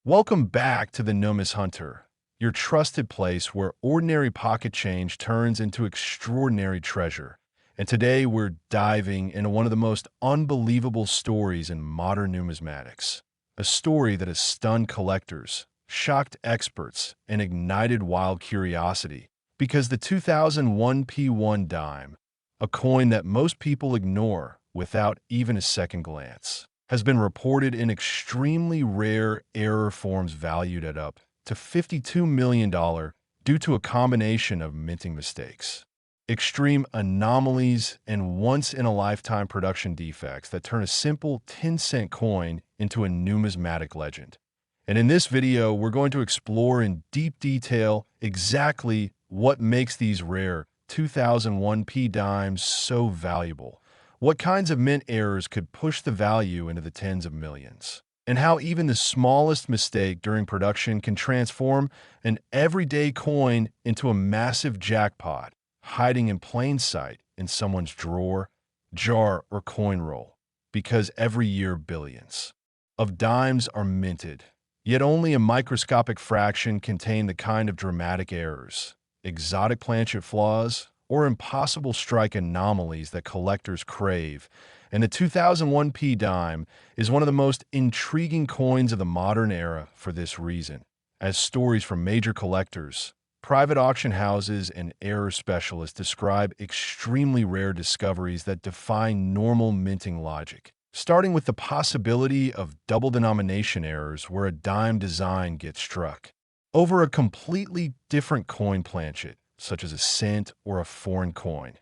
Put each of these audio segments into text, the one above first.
Welcome back to the DIMES Hunter, your trusted place where ordinary pocket change turns into extraordinary treasure. And today we're diving into one of the most unbelievable stories in modern numismatics. A story that has stunned collectors, shocked experts, and ignited wild curiosity. Because the 2001 P1 dime, a coin that most people ignore without even a second glance, has been reported in extremely rare error forms valued at up to $52 million due to a combination of minting mistakes, extreme anomalies, and once-in-a-lifetime production defects that turn a simple 10-cent coin into a numismatic legend. And in this video, we're going to explore in deep detail exactly what makes these rare 2001 P dimes so valuable, what kinds of mint errors could push the value into the tens of millions, and how even the smallest mistake during production can transform an everyday coin into a massive jackpot, hiding in plain sight in someone's drawer, jar, or coin roll, because every year billions of dimes are minted, yet only a microscopic fraction contain the kind of dramatic errors, exotic planchet flaws, or impossible strike anomalies that collectors crave. And the 2001 P dime is one of the most intriguing coins of the modern era for this reason, as stories from major collectors, private auction houses, and error specialists describe extremely rare discoveries that defy normal minting logic, starting with the possibility of double denomination errors where a dime design gets struck over a completely different coin planchet, such as a cent or a foreign coin,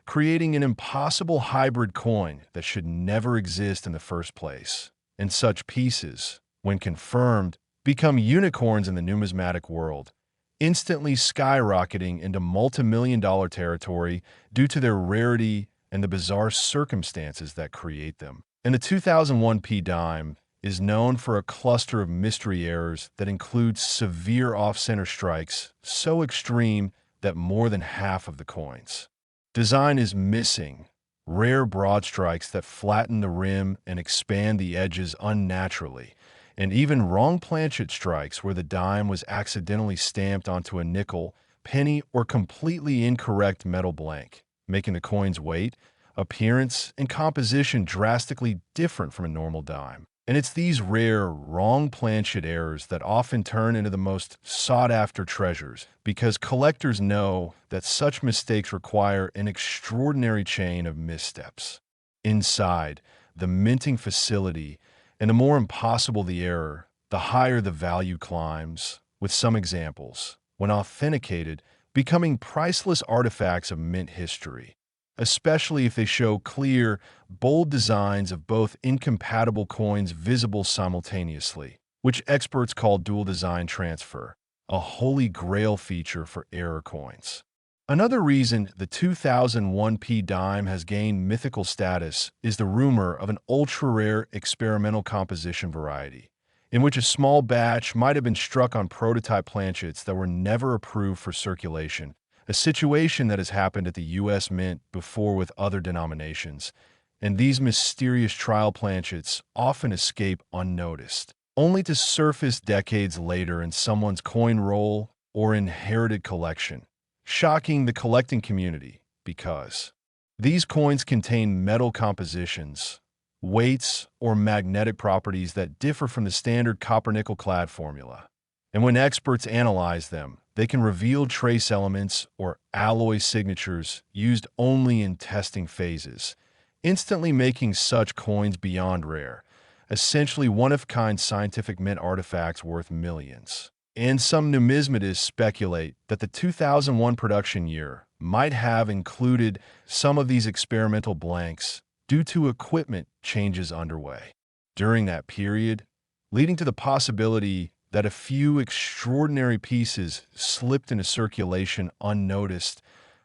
creating an impossible hybrid coin that should never exist in the first place. And such pieces, when confirmed, become unicorns in the numismatic world, instantly skyrocketing into multi-million-dollar territory due to their rarity and the bizarre circumstances that create them. And the 2001 P dime is known for a cluster of mystery errors that includes severe off-center strikes so extreme that more than half of the coin's design is missing, rare broad strikes that flatten the rim and expand the edges unnaturally, and even wrong planchet strikes where the dime was accidentally stamped onto a nickel, penny, or completely incorrect metal blank, making the coin's weight, appearance, and composition drastically different from a normal dime. And it's these rare, wrong planchet errors that often turn into the most sought-after treasures, because collectors know that such mistakes require an extraordinary chain of missteps inside the minting facility, and the more impossible the error, the higher the value climbs, with some examples, when authenticated, becoming priceless artifacts of mint history, especially if they show clear, bold designs of both incompatible coins visible simultaneously, which experts call dual design transfer, a holy grail feature for error coins. Another reason the 2001 P dime has gained mythical status is the rumor of an ultra-rare experimental composition variety, in which a small batch might have been struck on prototype planchets that were never approved for circulation, a situation that has happened at the U.S. Mint before with other denominations, and these mysterious trial planchets often escape unnoticed, only to surface decades later in someone's coin roll or inherited collection, shocking the collecting community because these coins contain metal compositions, weights, or magnetic properties that differ from the standard copper-nickel clad formula. And when experts analyze them, they can reveal trace elements or alloy signatures used only in testing phases, instantly making such coins beyond rare, essentially one-of-a-kind scientific mint artifacts worth millions. And some numismatists speculate that the 2001 production year might have included some of these experimental blanks due to equipment changes underway during that period, leading to the possibility that a few extraordinary pieces slipped into circulation unnoticed,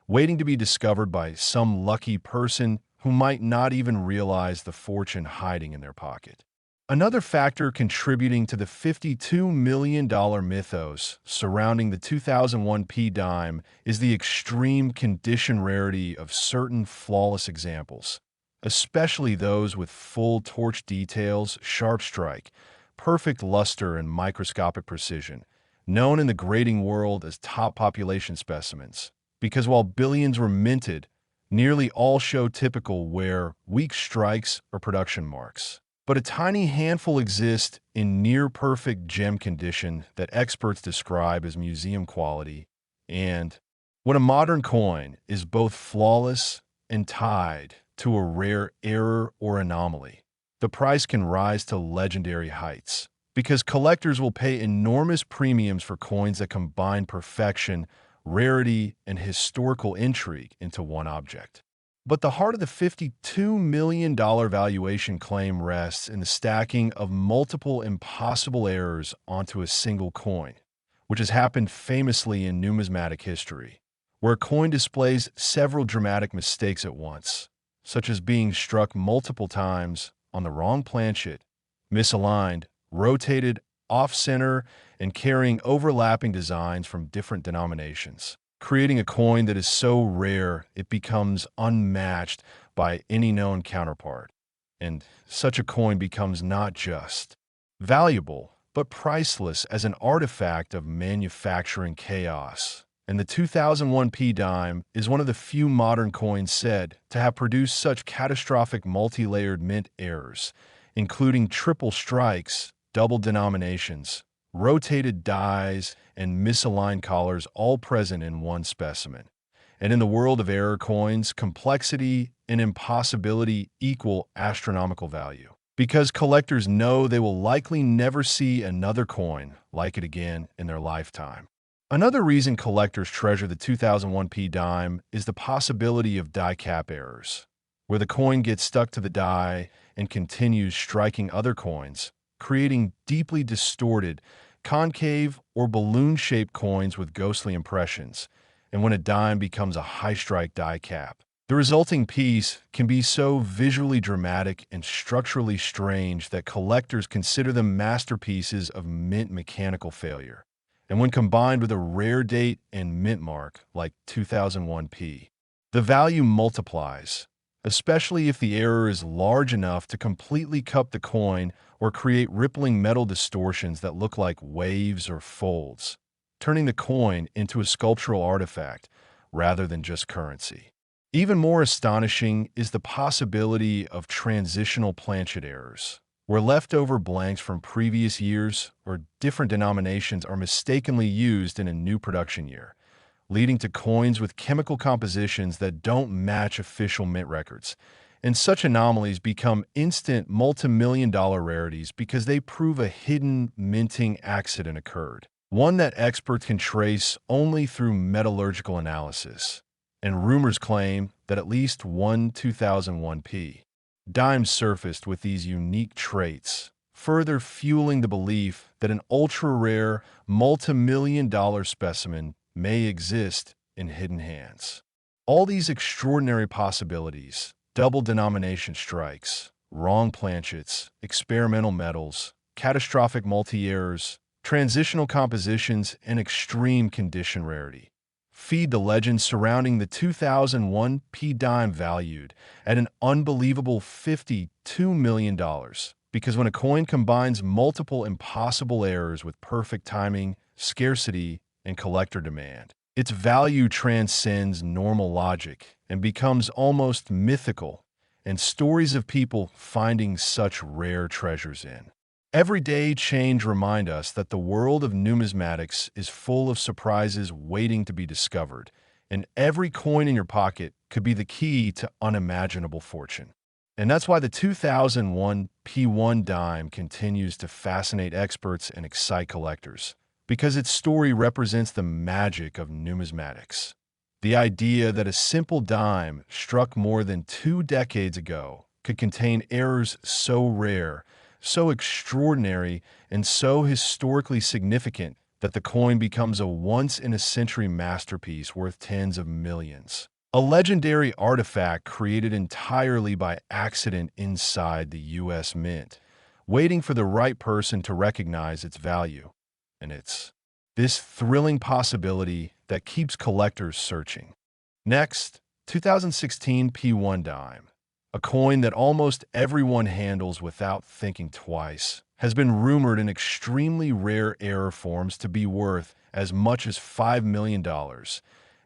waiting to be discovered by some lucky person who might not even realize the fortune hiding in their pocket. Another factor contributing to the $52 million mythos surrounding the 2001 P dime is the extreme condition rarity of certain flawless examples, especially those with full torch details, sharp strike, perfect luster and microscopic precision, known in the grading world as top population specimens, because while billions were minted, nearly all show typical wear, weak strikes, or production marks. But a tiny handful exist in near-perfect gem condition that experts describe as museum quality. And when a modern coin is both flawless and tied to a rare error or anomaly, the price can rise to legendary heights, because collectors will pay enormous premiums for coins that combine perfection, rarity, and historical intrigue into one object. But the heart of the $52 million valuation claim rests in the stacking of multiple impossible errors onto a single coin, which has happened famously in numismatic history, where a coin displays several dramatic mistakes at once, such as being struck multiple times on the wrong planchet, misaligned, rotated, off-center, and carrying overlapping designs from different denominations, creating a coin that is so rare it becomes unmatched by any known counterpart. And such a coin becomes not just valuable, but priceless as an artifact of manufacturing chaos. And the 2001 P-Dime is one of the few modern coins said to have produced such catastrophic multi-layered mint errors, including triple strikes, double denominations, rotated dies, and misaligned collars all present in one specimen. And in the world of error coins, complexity and impossibility equal astronomical value, because collectors know they will likely never see another coin like it again in their lifetime. Another reason collectors treasure the 2001 P-Dime is the possibility of die cap errors, where the coin gets stuck to the die and continues striking other coins, creating deeply distorted, concave, or balloon-shaped coins with ghostly impressions. And when a dime becomes a high-strike die cap, the resulting piece can be so visually dramatic and structurally strange that collectors consider them masterpieces of mint mechanical failure. And when combined with a rare date and mint mark like 2001 P, the value multiplies, especially if the error is large enough to completely cup the coin or create rippling metal distortions that look like waves or folds, turning the coin into a sculptural artifact rather than just currency. Even more astonishing is the possibility of transitional planchet errors, where leftover blanks from previous years or different denominations are mistakenly used in a new production year, leading to coins with chemical compositions that don't match official mint records. And such anomalies become instant multi-million-dollar rarities because they prove a hidden minting accident occurred, one that experts can trace only through metallurgical analysis. And rumors claim that at least one 2001 P dimes surfaced with these unique traits, further fueling the belief that an ultra-rare, multi-million-dollar specimen may exist in hidden hands. All these extraordinary possibilities, double denomination strikes, wrong planchets, experimental metals, catastrophic multi-errors, transitional compositions, and extreme condition rarity, feed the legend surrounding the 2001 P-Dime valued at an unbelievable $52 million, because when a coin combines multiple impossible errors with perfect timing, scarcity, and collector demand, its value transcends normal logic and becomes almost mythical, and stories of people finding such rare treasures in everyday change remind us that the world of numismatics is full of surprises waiting to be discovered, and every coin in your pocket could be the key to unimaginable fortune. And that's why the 2001 P1 dime continues to fascinate experts and excite collectors, because its story represents the magic of numismatics. The idea that a simple dime struck more than 2 decades ago could contain errors so rare, so extraordinary, and so historically significant that the coin becomes a once-in-a-century masterpiece worth tens of millions. A legendary artifact created entirely by accident inside the U.S. Mint, waiting for the right person to recognize its value. And it's this thrilling possibility that keeps collectors searching. Next, 2016 P1 dime. A coin that almost everyone handles without thinking twice. has been rumored in extremely rare error forms to be worth as much as $5 million.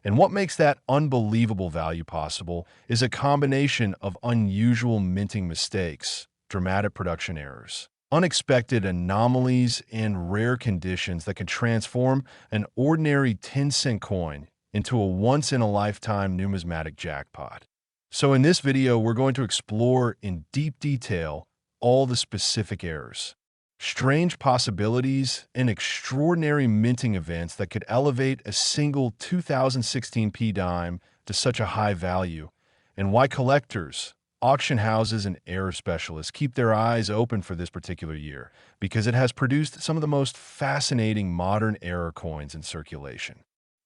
And what makes that unbelievable value possible is a combination of unusual minting mistakes, dramatic production errors, unexpected anomalies, and rare conditions that can transform an ordinary 10-cent coin into a once-in-a-lifetime numismatic jackpot. So in this video, we're going to explore in deep detail all the specific errors, strange possibilities, and extraordinary minting events that could elevate a single 2016 P-dime to such a high value, and why collectors, auction houses, and error specialists keep their eyes open for this particular year, because it has produced some of the most fascinating modern error coins in circulation.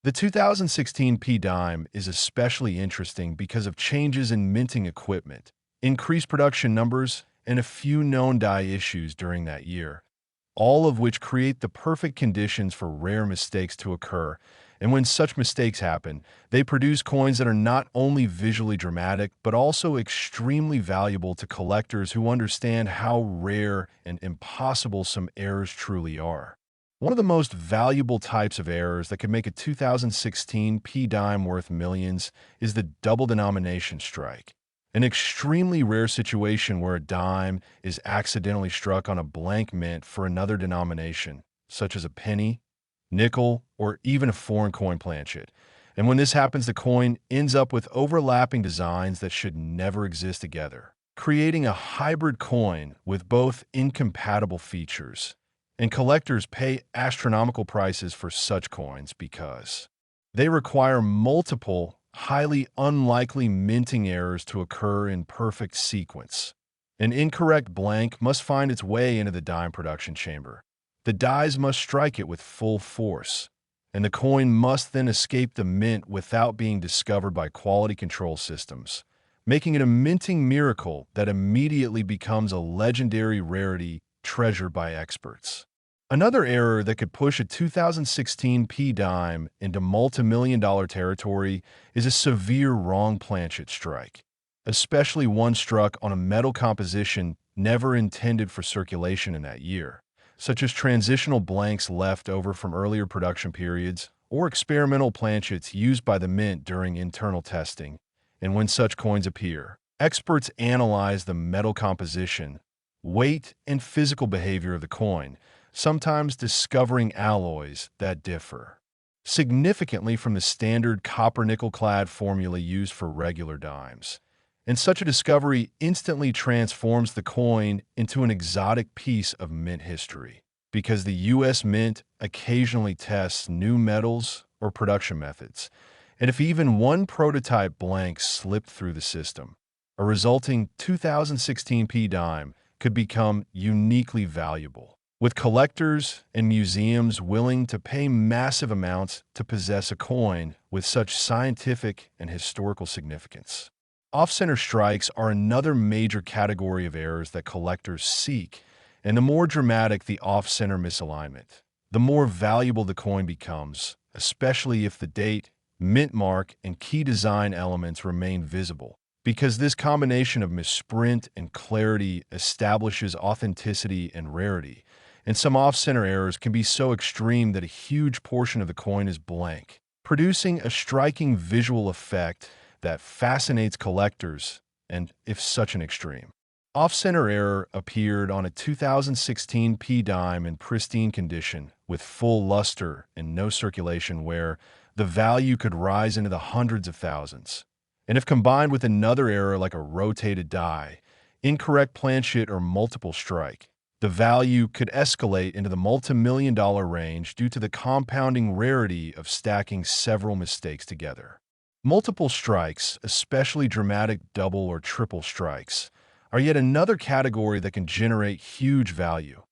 The 2016 P-dime is especially interesting because of changes in minting equipment, increased production numbers, and a few known die issues during that year, all of which create the perfect conditions for rare mistakes to occur. And when such mistakes happen, they produce coins that are not only visually dramatic, but also extremely valuable to collectors who understand how rare and impossible some errors truly are. One of the most valuable types of errors that could make a 2016 P-dime worth millions is the double denomination strike, an extremely rare situation where a dime is accidentally struck on a blank mint for another denomination, such as a penny, nickel, or even a foreign coin planchet. And when this happens, the coin ends up with overlapping designs that should never exist together, creating a hybrid coin with both incompatible features. And collectors pay astronomical prices for such coins because they require multiple, highly unlikely minting errors to occur in perfect sequence. An incorrect blank must find its way into the dime production chamber. The dies must strike it with full force, and the coin must then escape the mint without being discovered by quality control systems, making it a minting miracle that immediately becomes a legendary rarity treasured by experts. Another error that could push a 2016 P-dime into multi-million-dollar territory is a severe wrong planchet strike, especially one struck on a metal composition never intended for circulation in that year, such as transitional blanks left over from earlier production periods or experimental planchets used by the mint during internal testing. And when such coins appear, experts analyze the metal composition, weight, and physical behavior of the coin, sometimes discovering alloys that differ significantly from the standard copper-nickel-clad formula used for regular dimes. And such a discovery instantly transforms the coin into an exotic piece of mint history, because the U.S. Mint occasionally tests new metals or production methods. And if even one prototype blank slipped through the system, a resulting 2016 P-dime could become uniquely valuable, with collectors and museums willing to pay massive amounts to possess a coin with such scientific and historical significance. Off-center strikes are another major category of errors that collectors seek, and the more dramatic the off-center misalignment, the more valuable the coin becomes, especially if the date, mint mark, and key design elements remain visible, because this combination of misprint and clarity establishes authenticity and rarity. And some off-center errors can be so extreme that a huge portion of the coin is blank, producing a striking visual effect that fascinates collectors, and if such an extreme. Off-center error appeared on a 2016 P-dime in pristine condition, with full luster and no circulation, where the value could rise into the hundreds of thousands. And if combined with another error like a rotated die, incorrect planchet, or multiple strike, the value could escalate into the multi-million-dollar range due to the compounding rarity of stacking several mistakes together. Multiple strikes, especially dramatic double or triple strikes, are yet another category that can generate huge value,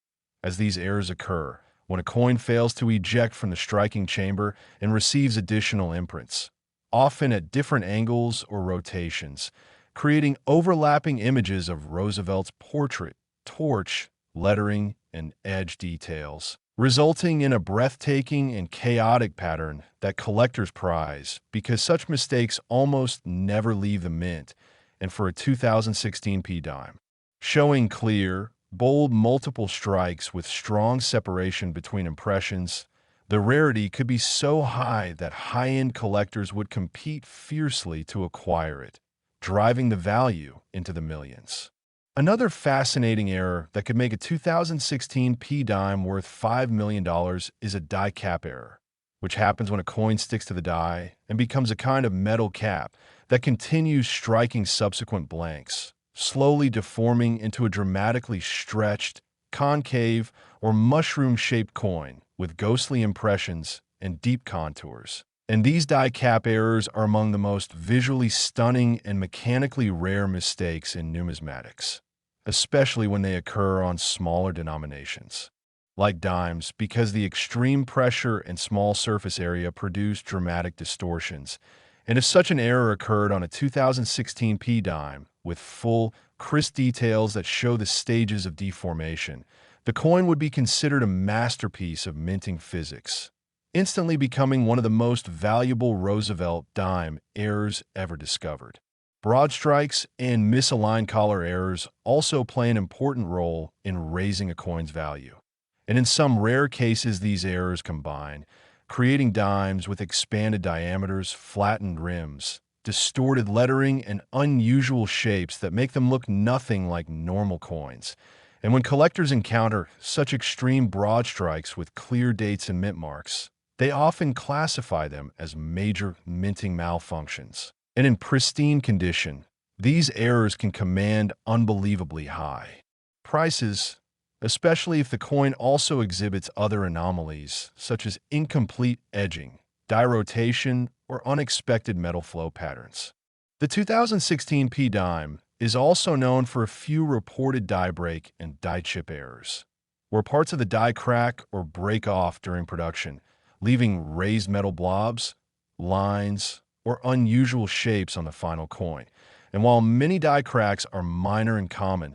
as these errors occur when a coin fails to eject from the striking chamber and receives additional imprints, often at different angles or rotations, creating overlapping images of Roosevelt's portrait, torch, lettering, and edge details, resulting in a breathtaking and chaotic pattern that collectors prize, because such mistakes almost never leave the mint. And for a 2016 P-dime, showing clear, bold multiple strikes with strong separation between impressions, the rarity could be so high that high-end collectors would compete fiercely to acquire it, driving the value into the millions. Another fascinating error that could make a 2016 P-dime worth $5 million is a die cap error, which happens when a coin sticks to the die and becomes a kind of metal cap that continues striking subsequent blanks, slowly deforming into a dramatically stretched, concave, or mushroom-shaped coin with ghostly impressions and deep contours. And these die cap errors are among the most visually stunning and mechanically rare mistakes in numismatics, especially when they occur on smaller denominations, like dimes, because the extreme pressure and small surface area produce dramatic distortions. And if such an error occurred on a 2016 P-dime with full, crisp details that show the stages of deformation, the coin would be considered a masterpiece of minting physics, instantly becoming one of the most valuable Roosevelt dime errors ever discovered. Broad strikes and misaligned collar errors also play an important role in raising a coin's value. And in some rare cases, these errors combine, creating dimes with expanded diameters, flattened rims, distorted lettering, and unusual shapes that make them look nothing like normal coins. And when collectors encounter such extreme broad strikes with clear dates and mint marks, they often classify them as major minting malfunctions. And in pristine condition, these errors can command unbelievably high prices, especially if the coin also exhibits other anomalies, such as incomplete edging, die rotation, or unexpected metal flow patterns. The 2016 P-dime is also known for a few reported die break and die chip errors, where parts of the die crack or break off during production, leaving raised metal blobs, lines, or unusual shapes on the final coin. And while many die cracks are minor and common,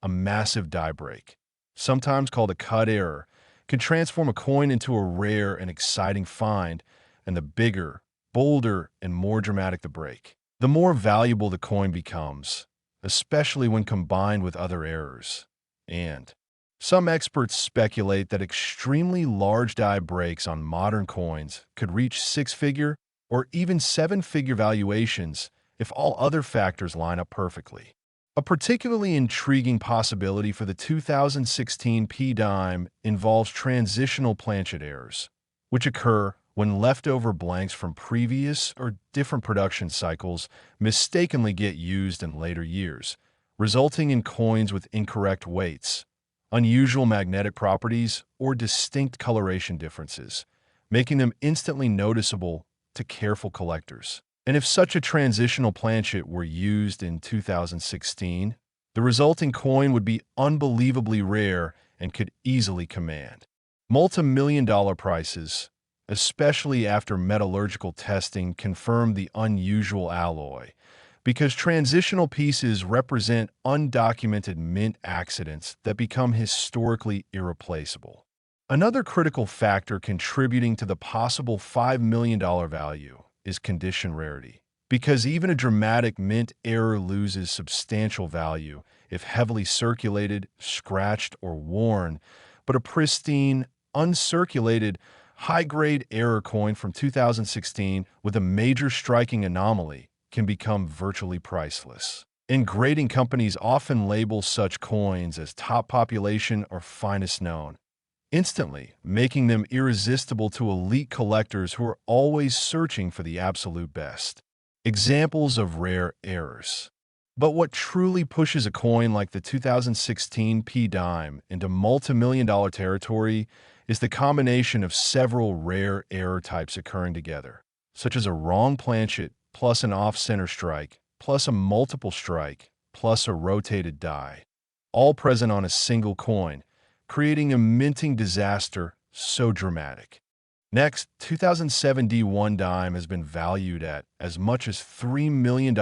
a massive die break, sometimes called a cut error, can transform a coin into a rare and exciting find, and the bigger, bolder, and more dramatic the break, the more valuable the coin becomes, especially when combined with other errors. And some experts speculate that extremely large die breaks on modern coins could reach six-figure or even seven-figure valuations if all other factors line up perfectly. A particularly intriguing possibility for the 2016 P-dime involves transitional planchet errors, which occur when leftover blanks from previous or different production cycles mistakenly get used in later years, resulting in coins with incorrect weights, unusual magnetic properties, or distinct coloration differences, making them instantly noticeable to careful collectors. And if such a transitional planchet were used in 2016, the resulting coin would be unbelievably rare and could easily command multi-million-dollar prices, especially after metallurgical testing confirmed the unusual alloy, because transitional pieces represent undocumented mint accidents that become historically irreplaceable. Another critical factor contributing to the possible $5 million value is condition rarity, because even a dramatic mint error loses substantial value if heavily circulated, scratched, or worn, but a pristine, uncirculated, high-grade error coin from 2016 with a major striking anomaly can become virtually priceless. And grading companies often label such coins as top population or finest known, instantly making them irresistible to elite collectors who are always searching for the absolute best. Examples of rare errors. But what truly pushes a coin like the 2016 P-dime into multi-million-dollar territory is the combination of several rare error types occurring together, such as a wrong planchet plus an off-center strike, plus a multiple strike, plus a rotated die, all present on a single coin, creating a minting disaster so dramatic. Next, 2007 D1 dime has been valued at as much as $3 million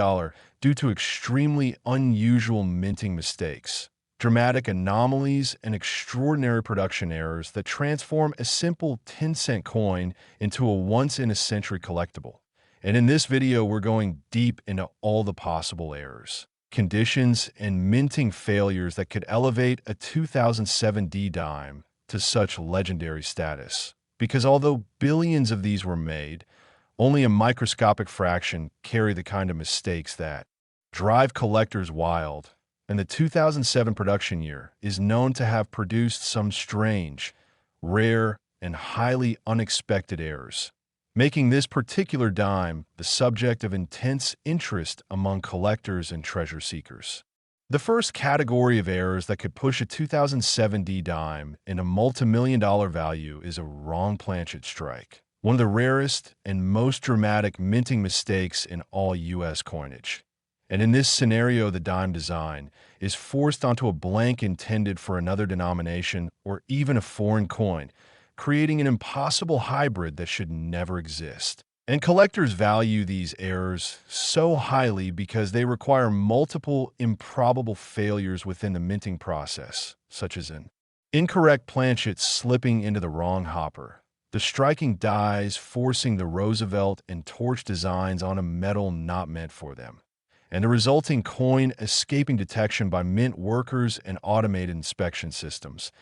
due to extremely unusual minting mistakes, dramatic anomalies, and extraordinary production errors that transform a simple 10-cent coin into a once-in-a-century collectible. And in this video, we're going deep into all the possible errors, conditions, and minting failures that could elevate a 2007 D-dime to such legendary status. Because although billions of these were made, only a microscopic fraction carry the kind of mistakes that drive collectors wild, and the 2007 production year is known to have produced some strange, rare, and highly unexpected errors, making this particular dime the subject of intense interest among collectors and treasure seekers. The first category of errors that could push a 2007 D dime in a multi-million-dollar value is a wrong planchet strike, one of the rarest and most dramatic minting mistakes in all U.S. coinage. And in this scenario, the dime design is forced onto a blank intended for another denomination or even a foreign coin, creating an impossible hybrid that should never exist. And collectors value these errors so highly because they require multiple improbable failures within the minting process, such as an incorrect planchet slipping into the wrong hopper, the striking dies forcing the Roosevelt and torch designs on a metal not meant for them, and the resulting coin escaping detection by mint workers and automated inspection systems.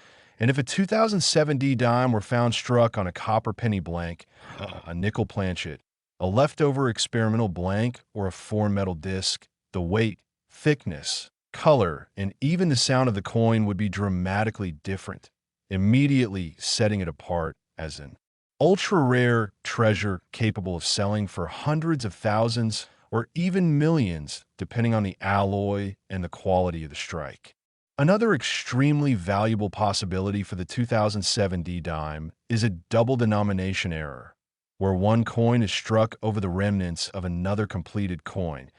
And if a 2007 D dime were found struck on a copper penny blank, a nickel planchet, a leftover experimental blank, or a foreign metal disc, the weight, thickness, color, and even the sound of the coin would be dramatically different, immediately setting it apart as an ultra-rare treasure capable of selling for hundreds of thousands or even millions, depending on the alloy and the quality of the strike. Another extremely valuable possibility for the 2007 D dime is a double denomination error, where one coin is struck over the remnants of another completed coin,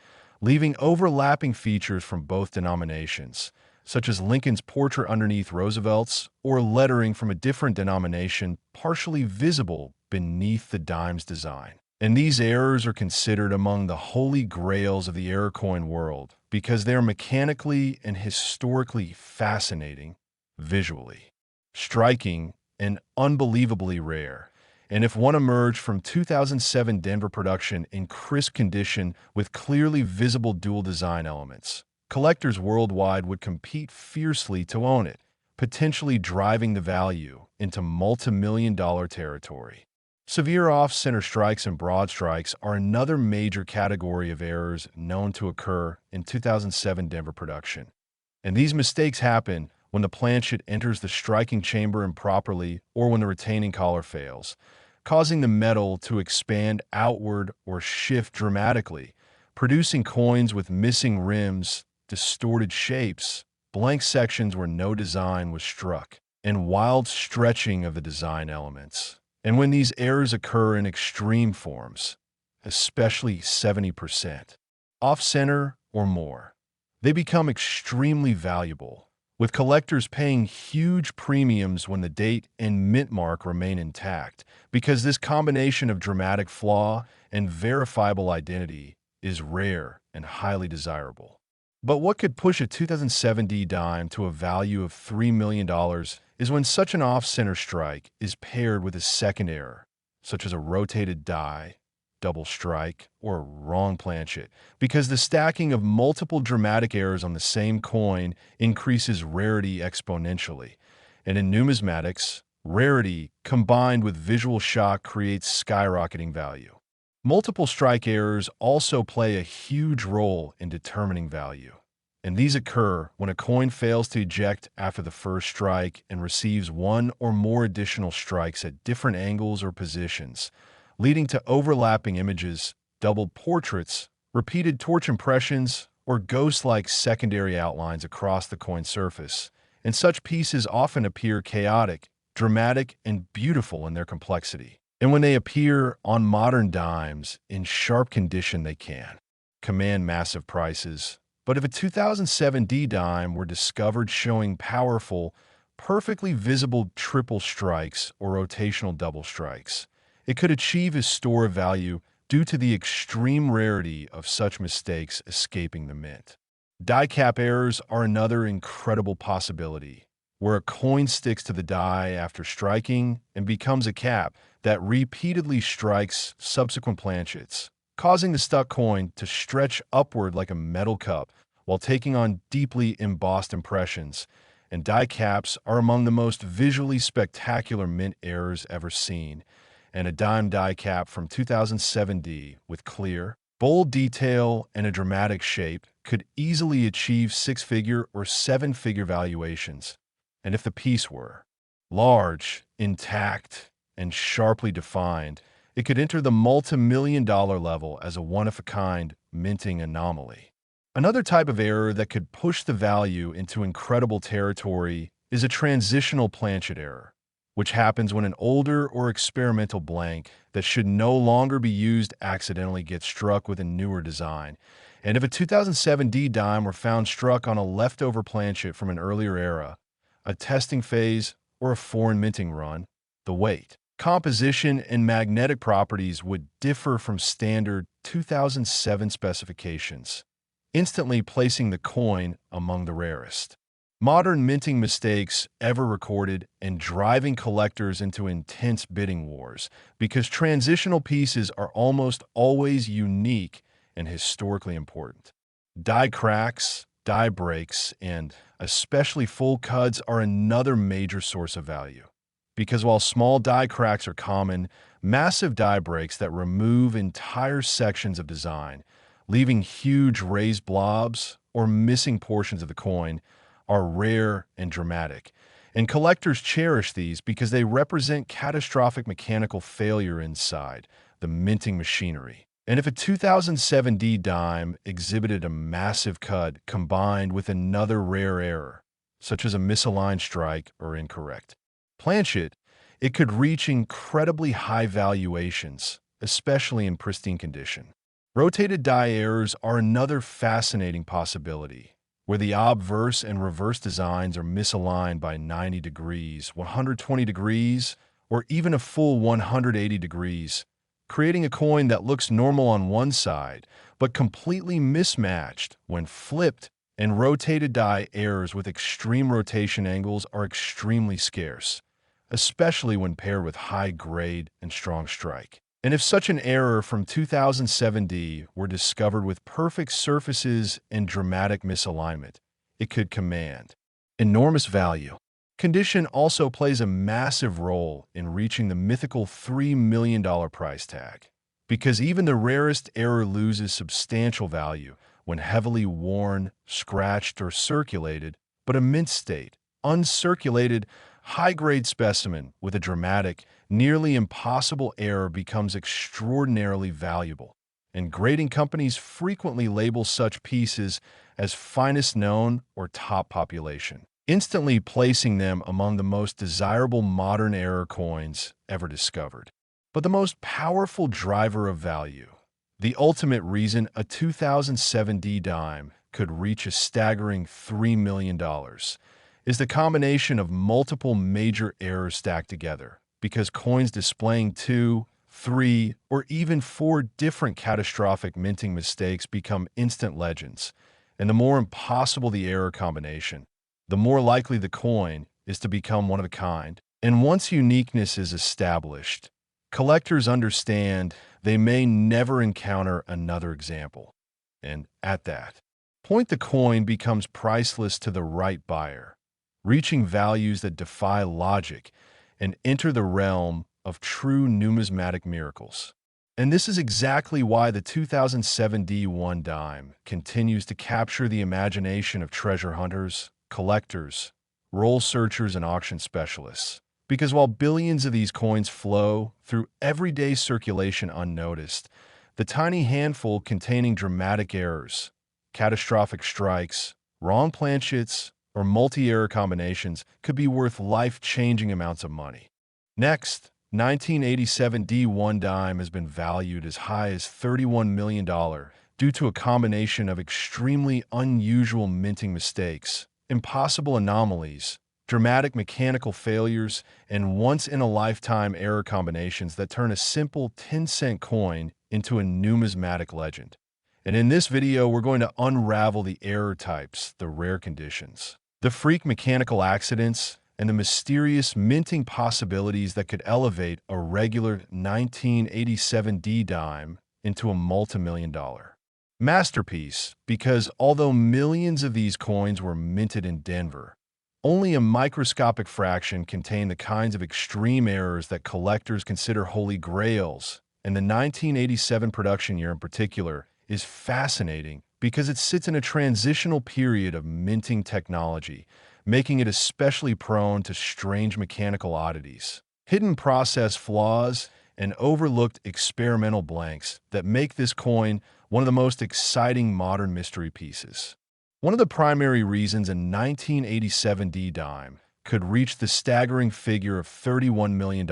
leaving overlapping features from both denominations, such as Lincoln's portrait underneath Roosevelt's, or lettering from a different denomination partially visible beneath the dime's design. And these errors are considered among the holy grails of the error coin world because they are mechanically and historically fascinating, visually striking, and unbelievably rare. And if one emerged from 2007 Denver production in crisp condition with clearly visible dual design elements, collectors worldwide would compete fiercely to own it, potentially driving the value into multi-million-dollar territory. Severe off-center strikes and broad strikes are another major category of errors known to occur in 2007 Denver production. And these mistakes happen when the planchet enters the striking chamber improperly or when the retaining collar fails, causing the metal to expand outward or shift dramatically, producing coins with missing rims, distorted shapes, blank sections where no design was struck, and wild stretching of the design elements. And when these errors occur in extreme forms, especially 70%, off-center or more, they become extremely valuable, with collectors paying huge premiums when the date and mint mark remain intact, because this combination of dramatic flaw and verifiable identity is rare and highly desirable. But what could push a 2007 D dime to a value of $3 million is when such an off-center strike is paired with a second error, such as a rotated die, double strike, or a wrong planchet, because the stacking of multiple dramatic errors on the same coin increases rarity exponentially. And in numismatics, rarity combined with visual shock creates skyrocketing value. Multiple strike errors also play a huge role in determining value, and these occur when a coin fails to eject after the first strike and receives one or more additional strikes at different angles or positions, leading to overlapping images, double portraits, repeated torch impressions, or ghost-like secondary outlines across the coin surface. And such pieces often appear chaotic, dramatic, and beautiful in their complexity. And when they appear on modern dimes in sharp condition, they can command massive prices. But if a 2007 D dime were discovered showing powerful, perfectly visible triple strikes or rotational double strikes, it could achieve historic value due to the extreme rarity of such mistakes escaping the mint. Die cap errors are another incredible possibility, where a coin sticks to the die after striking and becomes a cap that repeatedly strikes subsequent planchets, causing the stuck coin to stretch upward like a metal cup, while taking on deeply embossed impressions, and die caps are among the most visually spectacular mint errors ever seen. And a dime die cap from 2007D with clear, bold detail and a dramatic shape could easily achieve six-figure or seven-figure valuations. And if the piece were large, intact, and sharply defined, it could enter the multi-million-dollar level as a one-of-a-kind minting anomaly. Another type of error that could push the value into incredible territory is a transitional planchet error, which happens when an older or experimental blank that should no longer be used accidentally gets struck with a newer design. And if a 2007D dime were found struck on a leftover planchet from an earlier era, a testing phase, or a foreign minting run, the weight, composition, and magnetic properties would differ from standard 2007 specifications, instantly placing the coin among the rarest modern minting mistakes ever recorded and driving collectors into intense bidding wars because transitional pieces are almost always unique and historically important. Die cracks, die breaks, and especially full cuts are another major source of value. Because while small die cracks are common, massive die breaks that remove entire sections of design, leaving huge raised blobs or missing portions of the coin, are rare and dramatic. And collectors cherish these because they represent catastrophic mechanical failure inside the minting machinery. And if a 2007D dime exhibited a massive cut combined with another rare error, such as a misaligned strike or incorrect planchet, it could reach incredibly high valuations, especially in pristine condition. Rotated die errors are another fascinating possibility, where the obverse and reverse designs are misaligned by 90 degrees, 120 degrees, or even a full 180 degrees, creating a coin that looks normal on one side, but completely mismatched when flipped. And rotated die errors with extreme rotation angles are extremely scarce, especially when paired with high grade and strong strike. And if such an error from 2007D were discovered with perfect surfaces and dramatic misalignment, it could command enormous value. Condition also plays a massive role in reaching the mythical $3 million price tag, because even the rarest error loses substantial value when heavily worn, scratched, or circulated, but a mint state, uncirculated, high-grade specimen with a dramatic, nearly impossible error becomes extraordinarily valuable, and grading companies frequently label such pieces as finest known or top population, instantly placing them among the most desirable modern error coins ever discovered. But the most powerful driver of value, the ultimate reason a 2007D dime could reach a staggering $3 million, is the combination of multiple major errors stacked together, because coins displaying 2, 3, or even 4 different catastrophic minting mistakes become instant legends, and the more impossible the error combination, the more likely the coin is to become one of a kind. And once uniqueness is established, collectors understand they may never encounter another example. And at that point, the coin becomes priceless to the right buyer, reaching values that defy logic and enter the realm of true numismatic miracles. And this is exactly why the 2007 D1 dime continues to capture the imagination of treasure hunters, collectors, roll searchers, and auction specialists. Because while billions of these coins flow through everyday circulation unnoticed, the tiny handful containing dramatic errors, catastrophic strikes, wrong planchets, or multi-error combinations could be worth life-changing amounts of money. Next, 1987 D1 dime has been valued as high as $31 million due to a combination of extremely unusual minting mistakes, impossible anomalies, dramatic mechanical failures, and once-in-a-lifetime error combinations that turn a simple 10-cent coin into a numismatic legend. And in this video, we're going to unravel the error types, the rare conditions, the freak mechanical accidents, and the mysterious minting possibilities that could elevate a regular 1987 D dime into a multi-million-dollar Masterpiece, because although millions of these coins were minted in Denver, only a microscopic fraction contain the kinds of extreme errors that collectors consider holy grails, and the 1987 production year in particular is fascinating because it sits in a transitional period of minting technology, making it especially prone to strange mechanical oddities, hidden process flaws, and overlooked experimental blanks that make this coin one of the most exciting modern mystery pieces. One of the primary reasons a 1987 D-Dime could reach the staggering figure of $31 million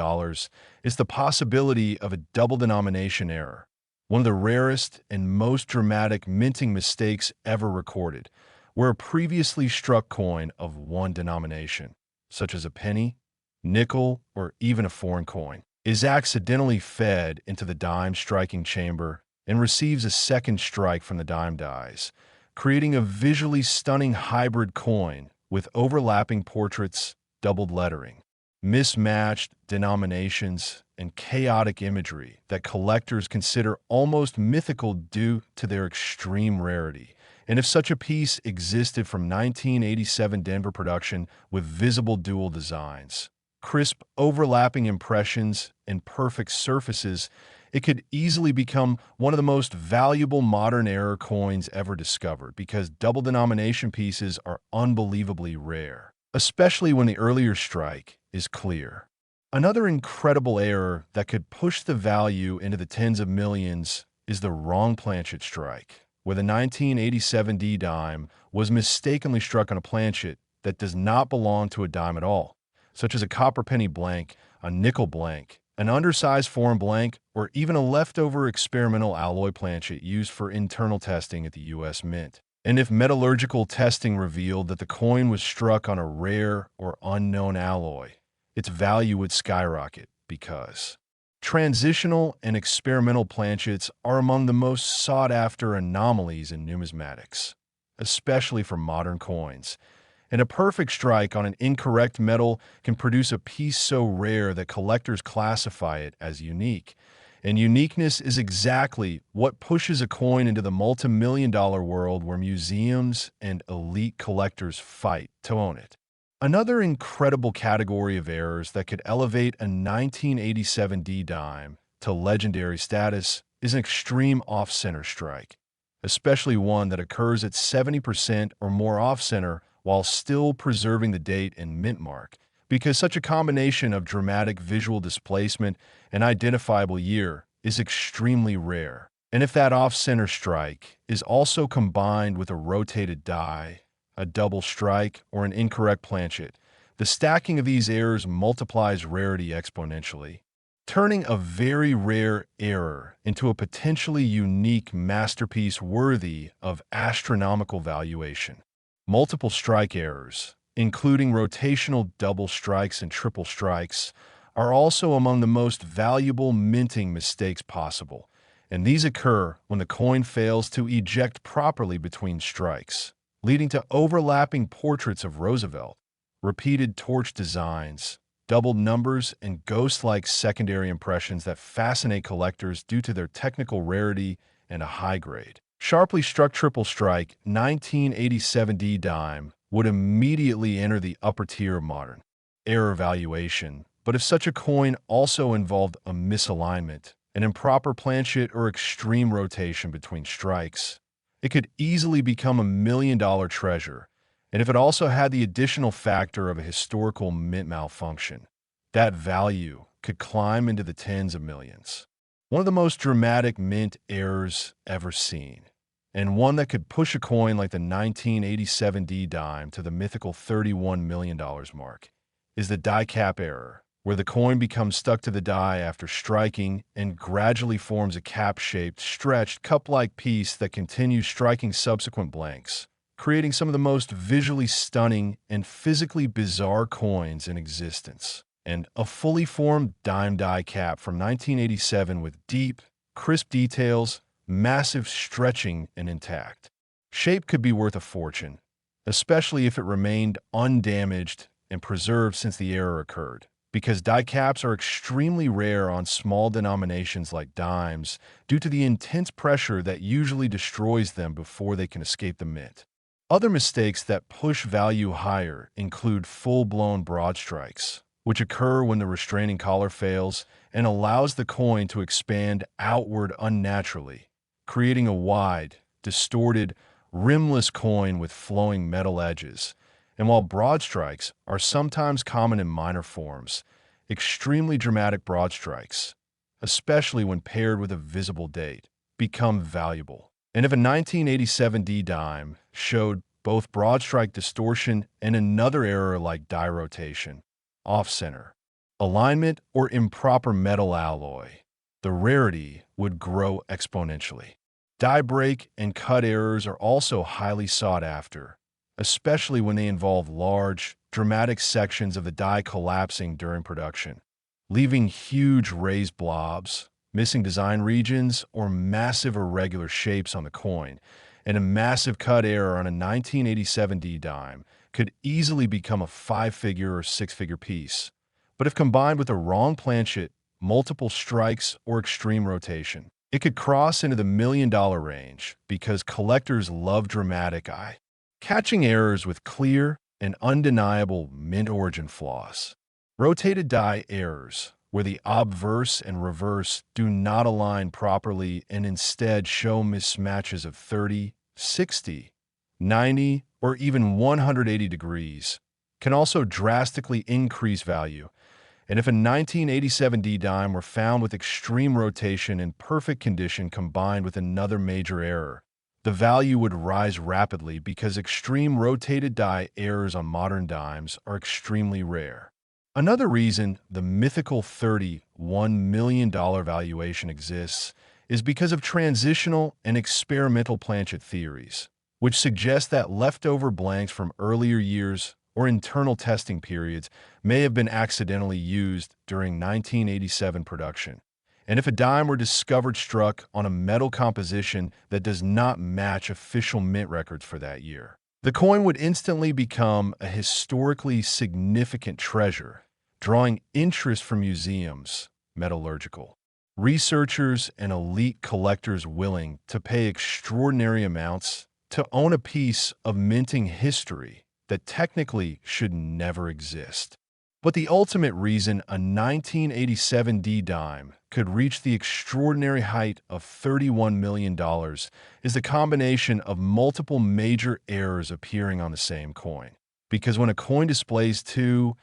is the possibility of a double denomination error, one of the rarest and most dramatic minting mistakes ever recorded, where a previously struck coin of one denomination, such as a penny, nickel, or even a foreign coin, is accidentally fed into the dime striking chamber and receives a second strike from the dime dies, creating a visually stunning hybrid coin with overlapping portraits, doubled lettering, mismatched denominations, and chaotic imagery that collectors consider almost mythical due to their extreme rarity. And if such a piece existed from 1987 Denver production with visible dual designs, crisp overlapping impressions, and perfect surfaces, it could easily become one of the most valuable modern era coins ever discovered because double denomination pieces are unbelievably rare, especially when the earlier strike is clear. Another incredible error that could push the value into the tens of millions is the wrong planchet strike, where the 1987 D-Dime was mistakenly struck on a planchet that does not belong to a dime at all, such as a copper penny blank, a nickel blank, an undersized foreign blank, or even a leftover experimental alloy planchet used for internal testing at the U.S. Mint. And if metallurgical testing revealed that the coin was struck on a rare or unknown alloy, its value would skyrocket because transitional and experimental planchets are among the most sought-after anomalies in numismatics, especially for modern coins. And a perfect strike on an incorrect metal can produce a piece so rare that collectors classify it as unique. And uniqueness is exactly what pushes a coin into the multi-million-dollar world where museums and elite collectors fight to own it. Another incredible category of errors that could elevate a 1987 D-Dime to legendary status is an extreme off-center strike, especially one that occurs at 70% or more off-center while still preserving the date and mint mark, because such a combination of dramatic visual displacement and identifiable year is extremely rare. And if that off-center strike is also combined with a rotated die, a double strike, or an incorrect planchet, the stacking of these errors multiplies rarity exponentially, turning a very rare error into a potentially unique masterpiece worthy of astronomical valuation. Multiple strike errors, including rotational double strikes and triple strikes, are also among the most valuable minting mistakes possible, and these occur when the coin fails to eject properly between strikes, leading to overlapping portraits of Roosevelt, repeated torch designs, doubled numbers, and ghost-like secondary impressions that fascinate collectors due to their technical rarity and a high grade. Sharply struck triple strike 1987 D-Dime would immediately enter the upper tier of modern error valuation, but if such a coin also involved a misalignment, an improper planchet, or extreme rotation between strikes, it could easily become a million-dollar treasure. And if it also had the additional factor of a historical mint malfunction, that value could climb into the tens of millions. One of the most dramatic mint errors ever seen, and one that could push a coin like the 1987 D-Dime to the mythical $31 million mark, is the die cap error, where the coin becomes stuck to the die after striking and gradually forms a cap-shaped, stretched, cup-like piece that continues striking subsequent blanks, creating some of the most visually stunning and physically bizarre coins in existence. And a fully formed dime die cap from 1987 with deep, crisp details, massive stretching, and intact shape could be worth a fortune, especially if it remained undamaged and preserved since the error occurred. because die caps are extremely rare on small denominations like dimes due to the intense pressure that usually destroys them before they can escape the mint. Other mistakes that push value higher include full-blown broad strikes, which occur when the restraining collar fails and allows the coin to expand outward unnaturally, creating a wide, distorted, rimless coin with flowing metal edges. And while broad strikes are sometimes common in minor forms, extremely dramatic broad strikes, especially when paired with a visible date, become valuable. And if a 1987 D dime showed both broad strike distortion and another error like die rotation, off-center, alignment, or improper metal alloy, the rarity would grow exponentially. Die break and cut errors are also highly sought after, especially when they involve large, dramatic sections of the die collapsing during production, leaving huge raised blobs, missing design regions, or massive irregular shapes on the coin. And a massive cut error on a 1987 D dime could easily become a 5-figure or 6-figure piece. But if combined with a wrong planchet, multiple strikes, or extreme rotation, it could cross into the $1 million range because collectors love dramatic eye-catching errors with clear and undeniable mint origin flaws. Rotated die errors, where the obverse and reverse do not align properly and instead show mismatches of 30, 60, 90, or even 180 degrees, can also drastically increase value. And if a 1987 D dime were found with extreme rotation in perfect condition combined with another major error, the value would rise rapidly because extreme rotated die errors on modern dimes are extremely rare. Another reason the mythical $31 million valuation exists is because of transitional and experimental planchet theories, which suggest that leftover blanks from earlier years or internal testing periods may have been accidentally used during 1987 production. And if a dime were discovered struck on a metal composition that does not match official mint records for that year, the coin would instantly become a historically significant treasure, drawing interest from museums, metallurgical researchers, and elite collectors willing to pay extraordinary amounts to own a piece of minting history that technically should never exist. But the ultimate reason a 1987 D dime could reach the extraordinary height of $31 million is the combination of multiple major errors appearing on the same coin. Because when a coin displays 2,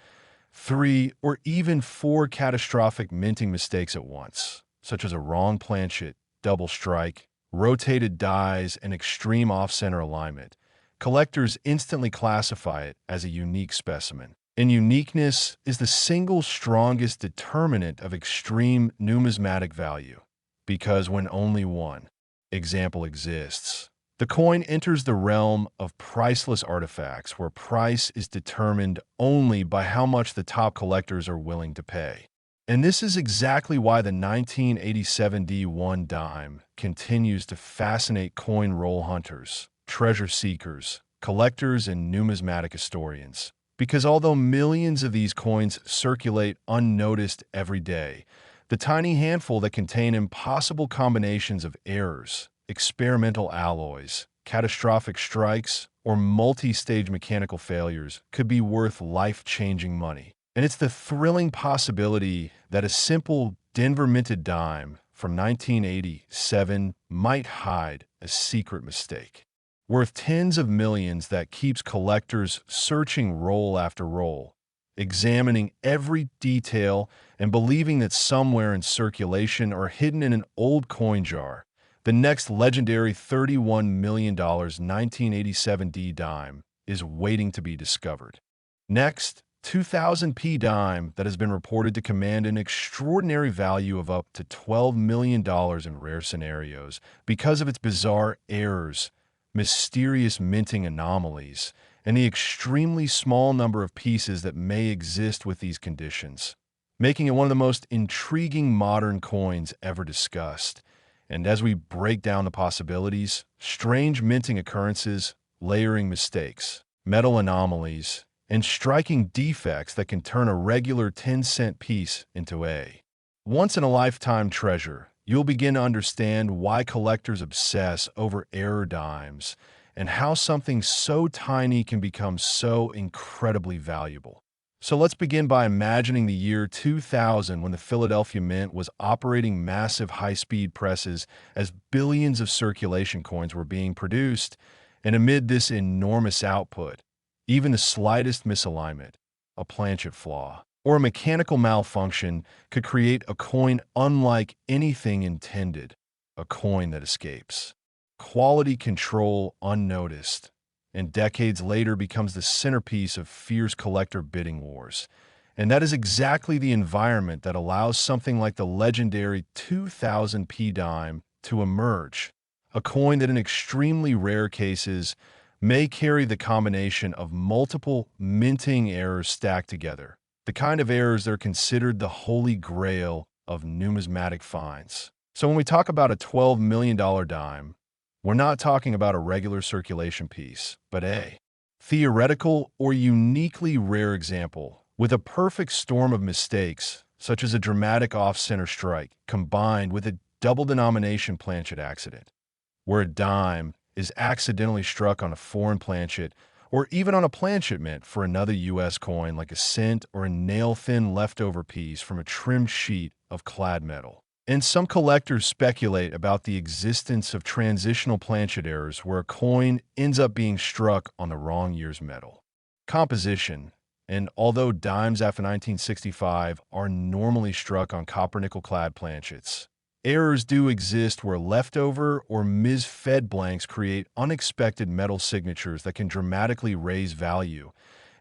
3, or even 4 catastrophic minting mistakes at once, such as a wrong planchet, double strike, rotated dies, and extreme off-center alignment, collectors instantly classify it as a unique specimen. And uniqueness is the single strongest determinant of extreme numismatic value, because when only one example exists, the coin enters the realm of priceless artifacts where price is determined only by how much the top collectors are willing to pay. And this is exactly why the 1987 D1 dime continues to fascinate coin roll hunters, treasure seekers, collectors, and numismatic historians. Because although millions of these coins circulate unnoticed every day, the tiny handful that contain impossible combinations of errors, experimental alloys, catastrophic strikes, or multi-stage mechanical failures could be worth life-changing money. And it's the thrilling possibility that a simple Denver-minted dime from 1987 might hide a secret mistake worth tens of millions that keeps collectors searching roll after roll, examining every detail and believing that somewhere in circulation or hidden in an old coin jar, the next legendary $31 million 1987 D dime is waiting to be discovered. Next, 2000 P dime that has been reported to command an extraordinary value of up to $12 million in rare scenarios because of its bizarre errors, mysterious minting anomalies, and the extremely small number of pieces that may exist with these conditions, making it one of the most intriguing modern coins ever discussed. And as we break down the possibilities, strange minting occurrences, layering mistakes, metal anomalies, and striking defects that can turn a regular 10-cent piece into a once-in-a-lifetime treasure. You'll begin to understand why collectors obsess over error dimes and how something so tiny can become so incredibly valuable. So let's begin by imagining the year 2000 when the Philadelphia Mint was operating massive high-speed presses as billions of circulation coins were being produced, and amid this enormous output, even the slightest misalignment, a planchet flaw, or a mechanical malfunction could create a coin unlike anything intended, a coin that escapes quality control unnoticed, and decades later becomes the centerpiece of fierce collector bidding wars. And that is exactly the environment that allows something like the legendary 2000 P dime to emerge, a coin that in extremely rare cases may carry the combination of multiple minting errors stacked together, the kind of errors that are considered the holy grail of numismatic finds. So when we talk about a $12 million dime, we're not talking about a regular circulation piece, but a theoretical or uniquely rare example with a perfect storm of mistakes, such as a dramatic off-center strike combined with a double-denomination planchet accident, where a dime is accidentally struck on a foreign planchet or even on a planchet mint for another U.S. coin like a cent or a nail-thin leftover piece from a trimmed sheet of clad metal. And some collectors speculate about the existence of transitional planchet errors where a coin ends up being struck on the wrong year's metal composition. And although dimes after 1965 are normally struck on copper-nickel clad planchets, errors do exist where leftover or misfed blanks create unexpected metal signatures that can dramatically raise value.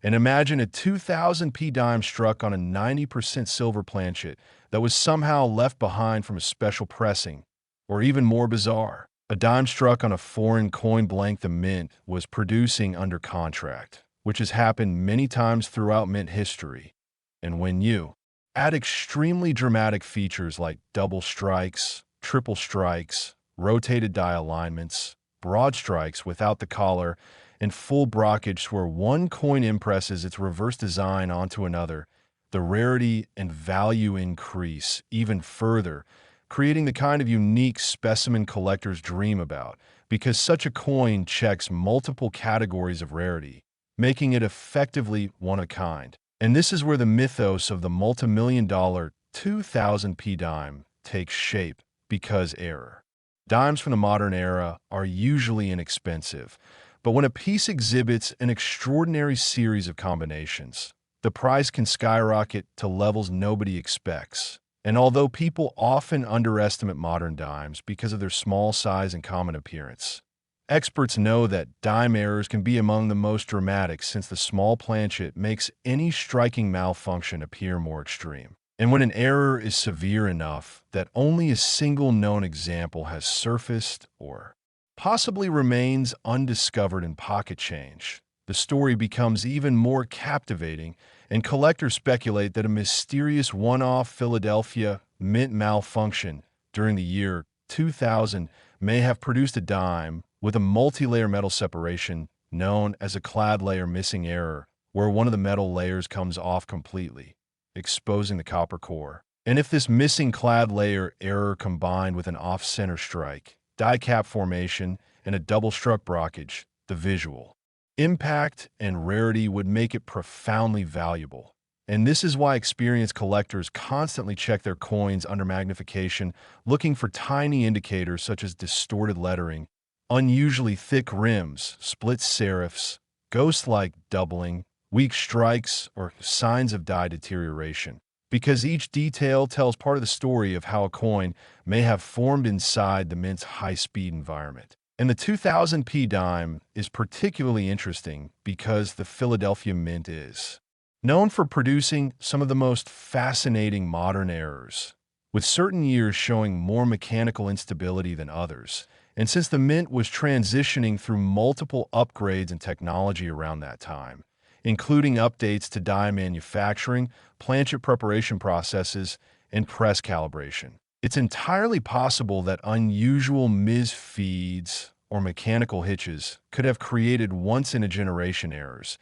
And imagine a 2000 P dime struck on a 90% silver planchet that was somehow left behind from a special pressing, or even more bizarre, a dime struck on a foreign coin blank the mint was producing under contract, which has happened many times throughout mint history. And when you add extremely dramatic features like double strikes, triple strikes, rotated die alignments, broad strikes without the collar, and full brockage where one coin impresses its reverse design onto another, the rarity and value increase even further, creating the kind of unique specimen collectors dream about, because such a coin checks multiple categories of rarity, making it effectively one of a kind. And this is where the mythos of the multi-million-dollar 2000 P dime takes shape, because error dimes from the modern era are usually inexpensive, but when a piece exhibits an extraordinary series of combinations, the price can skyrocket to levels nobody expects. And although people often underestimate modern dimes because of their small size and common appearance, experts know that dime errors can be among the most dramatic since the small planchet makes any striking malfunction appear more extreme. And when an error is severe enough that only a single known example has surfaced or possibly remains undiscovered in pocket change, the story becomes even more captivating, and collectors speculate that a mysterious one-off Philadelphia mint malfunction during the year 2000 may have produced a dime with a multi-layer metal separation known as a clad layer missing error, where one of the metal layers comes off completely, exposing the copper core. And if this missing clad layer error combined with an off-center strike, die cap formation, and a double-struck brockage, the visual impact and rarity would make it profoundly valuable. And this is why experienced collectors constantly check their coins under magnification, looking for tiny indicators such as distorted lettering, unusually thick rims, split serifs, ghost-like doubling, weak strikes, or signs of die deterioration, because each detail tells part of the story of how a coin may have formed inside the mint's high-speed environment. And the 2000 P dime is particularly interesting because the Philadelphia Mint is known for producing some of the most fascinating modern errors, with certain years showing more mechanical instability than others. And since the Mint was transitioning through multiple upgrades and technology around that time, including updates to die manufacturing, planchet preparation processes, and press calibration, it's entirely possible that unusual misfeeds or mechanical hitches could have created once-in-a-generation errors.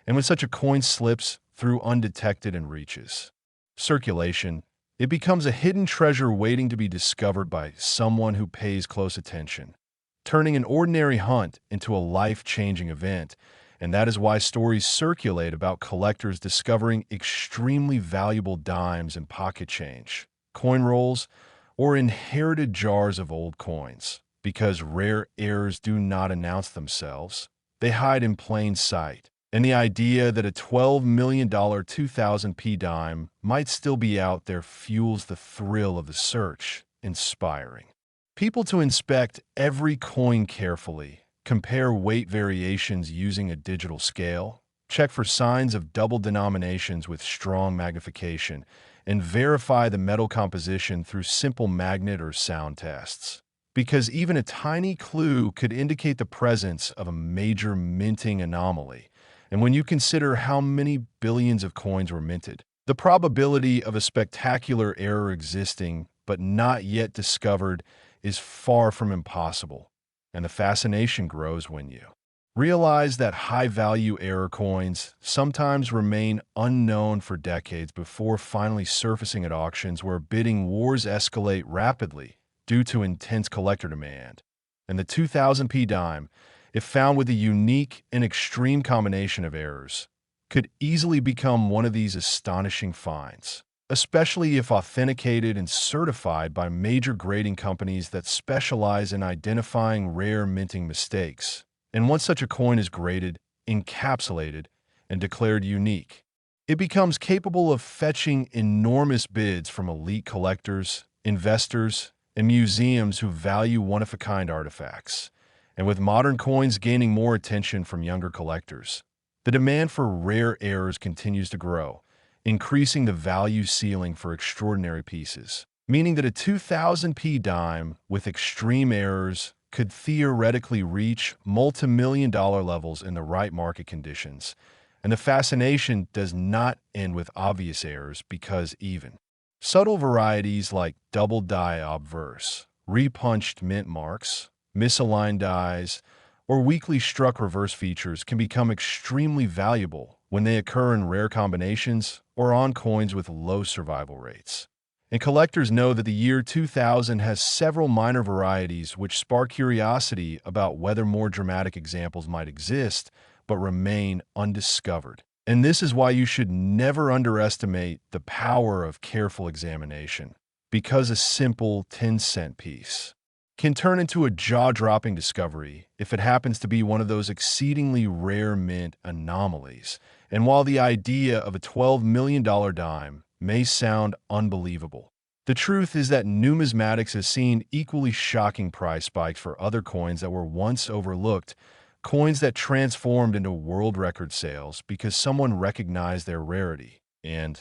And when such a coin slips through undetected and reaches circulation, it becomes a hidden treasure waiting to be discovered by someone who pays close attention, turning an ordinary hunt into a life-changing event. And that is why stories circulate about collectors discovering extremely valuable dimes and pocket change, coin rolls, or inherited jars of old coins. Because rare heirs do not announce themselves, they hide in plain sight. And the idea that a $12 million 2000p dime might still be out there fuels the thrill of the search, inspiring people to inspect every coin carefully, compare weight variations using a digital scale, check for signs of double denominations with strong magnification, and verify the metal composition through simple magnet or sound tests. Because even a tiny clue could indicate the presence of a major minting anomaly. And when you consider how many billions of coins were minted, the probability of a spectacular error existing but not yet discovered is far from impossible. And the fascination grows when you realize that high-value error coins sometimes remain unknown for decades before finally surfacing at auctions where bidding wars escalate rapidly due to intense collector demand. And the 2000p dime, if found with a unique and extreme combination of errors, could easily become one of these astonishing finds, especially if authenticated and certified by major grading companies that specialize in identifying rare minting mistakes. And once such a coin is graded, encapsulated, and declared unique, it becomes capable of fetching enormous bids from elite collectors, investors, and museums who value one-of-a-kind artifacts. And with modern coins gaining more attention from younger collectors, the demand for rare errors continues to grow, increasing the value ceiling for extraordinary pieces, meaning that a 2000p dime with extreme errors could theoretically reach multi-million-dollar levels in the right market conditions. And the fascination does not end with obvious errors because even subtle varieties like double die obverse, repunched mint marks, misaligned dies, or weakly struck reverse features can become extremely valuable when they occur in rare combinations or on coins with low survival rates. And collectors know that the year 2000 has several minor varieties which spark curiosity about whether more dramatic examples might exist but remain undiscovered. And this is why you should never underestimate the power of careful examination, because a simple 10-cent piece can turn into a jaw-dropping discovery if it happens to be one of those exceedingly rare mint anomalies. And while the idea of a $12 million dime may sound unbelievable, the truth is that numismatics has seen equally shocking price spikes for other coins that were once overlooked, coins that transformed into world record sales because someone recognized their rarity. And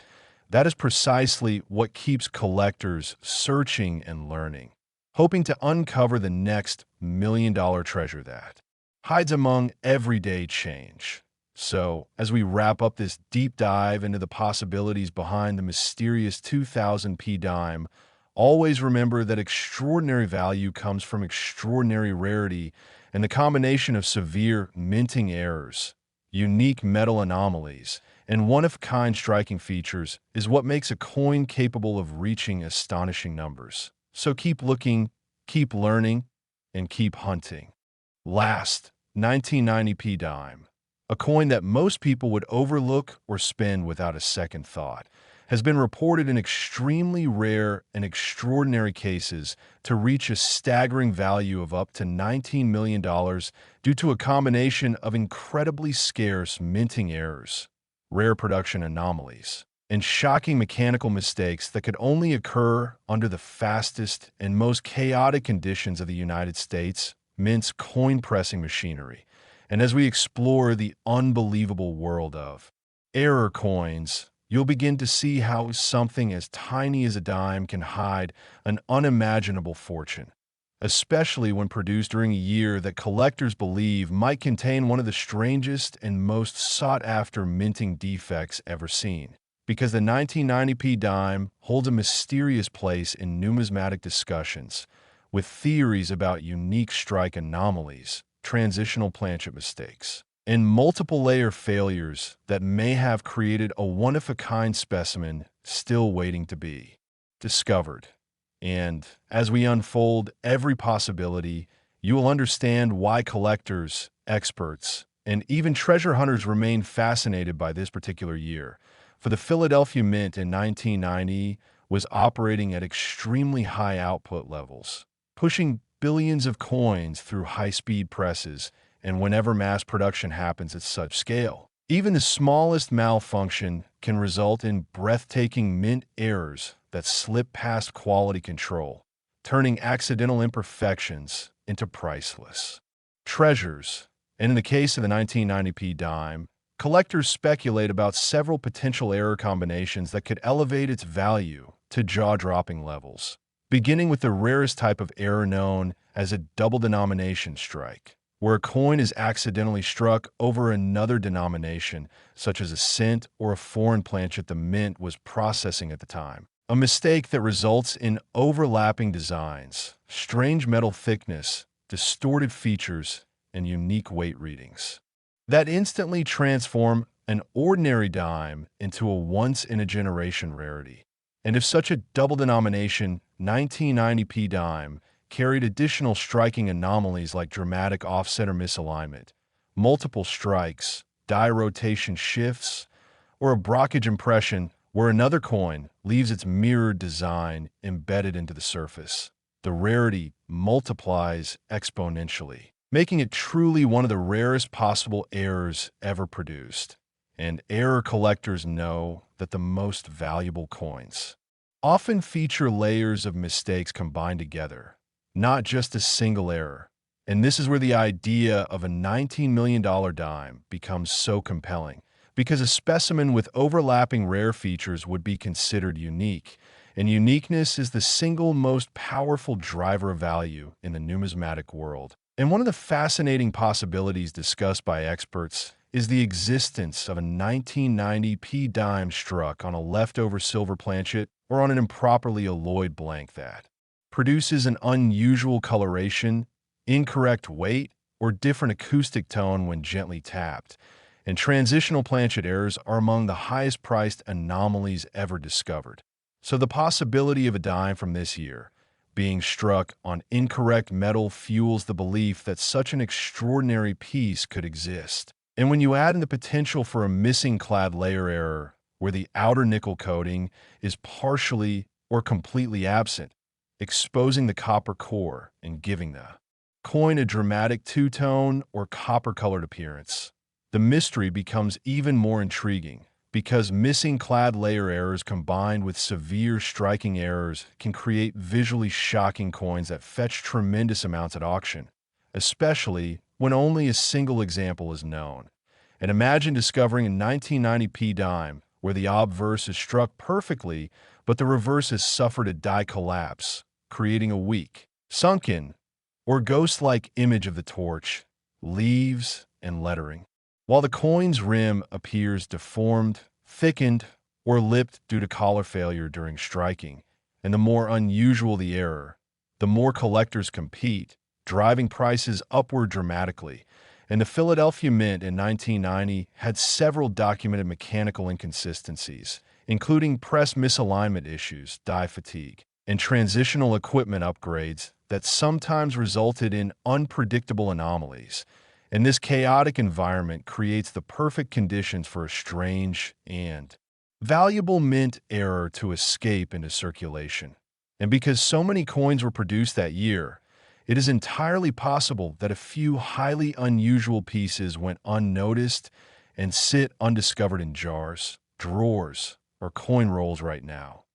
that is precisely what keeps collectors searching and learning, hoping to uncover the next million-dollar treasure that hides among everyday change. So, as we wrap up this deep dive into the possibilities behind the mysterious 2000p dime, always remember that extraordinary value comes from extraordinary rarity, and the combination of severe minting errors, unique metal anomalies, and one-of-a-kind striking features is what makes a coin capable of reaching astonishing numbers. So keep looking, keep learning, and keep hunting. Last, 1990p dime, a coin that most people would overlook or spend without a second thought, has been reported in extremely rare and extraordinary cases to reach a staggering value of up to $19 million due to a combination of incredibly scarce minting errors, rare production anomalies, and shocking mechanical mistakes that could only occur under the fastest and most chaotic conditions of the United States Mint's coin-pressing machinery. And as we explore the unbelievable world of error coins, you'll begin to see how something as tiny as a dime can hide an unimaginable fortune, especially when produced during a year that collectors believe might contain one of the strangest and most sought-after minting defects ever seen. Because the 1990p dime holds a mysterious place in numismatic discussions, with theories about unique strike anomalies, transitional planchet mistakes, and multiple layer failures that may have created a one-of-a-kind specimen still waiting to be discovered. And as we unfold every possibility, you will understand why collectors, experts, and even treasure hunters remain fascinated by this particular year. For the Philadelphia Mint in 1990 was operating at extremely high output levels, pushing billions of coins through high-speed presses, and whenever mass production happens at such scale, even the smallest malfunction can result in breathtaking mint errors that slip past quality control, turning accidental imperfections into priceless treasures. And in the case of the 1990p dime, collectors speculate about several potential error combinations that could elevate its value to jaw-dropping levels, beginning with the rarest type of error known as a double denomination strike, where a coin is accidentally struck over another denomination, such as a cent or a foreign planchet the mint was processing at the time. A mistake that results in overlapping designs, strange metal thickness, distorted features, and unique weight readings that instantly transform an ordinary dime into a once-in-a-generation rarity. And if such a double denomination 1990p dime carried additional striking anomalies like dramatic offset or misalignment, multiple strikes, die rotation shifts, or a blockage impression where another coin leaves its mirrored design embedded into the surface, the rarity multiplies exponentially, making it truly one of the rarest possible errors ever produced. And error collectors know that the most valuable coins often feature layers of mistakes combined together, not just a single error. And this is where the idea of a $19 million dime becomes so compelling, because a specimen with overlapping rare features would be considered unique, and uniqueness is the single most powerful driver of value in the numismatic world. And one of the fascinating possibilities discussed by experts is the existence of a 1990p dime struck on a leftover silver planchet or on an improperly alloyed blank that produces an unusual coloration, incorrect weight, or different acoustic tone when gently tapped. And transitional planchet errors are among the highest priced anomalies ever discovered. So the possibility of a dime from this year being struck on incorrect metal fuels the belief that such an extraordinary piece could exist. And when you add in the potential for a missing clad layer error, where the outer nickel coating is partially or completely absent, exposing the copper core and giving the coin a dramatic two-tone or copper-colored appearance, the mystery becomes even more intriguing, because missing clad layer errors combined with severe striking errors can create visually shocking coins that fetch tremendous amounts at auction, especially when only a single example is known. And imagine discovering a 1990p dime where the obverse is struck perfectly, but the reverse has suffered a die collapse, creating a weak, sunken, or ghost-like image of the torch, leaves, and lettering, while the coin's rim appears deformed, thickened, or lipped due to collar failure during striking. And the more unusual the error, the more collectors compete, driving prices upward dramatically. And the Philadelphia Mint in 1990 had several documented mechanical inconsistencies, including press misalignment issues, die fatigue, and transitional equipment upgrades that sometimes resulted in unpredictable anomalies. And this chaotic environment creates the perfect conditions for a strange and valuable mint error to escape into circulation. And because so many coins were produced that year, it is entirely possible that a few highly unusual pieces went unnoticed and sit undiscovered in jars, drawers, or coin rolls right now,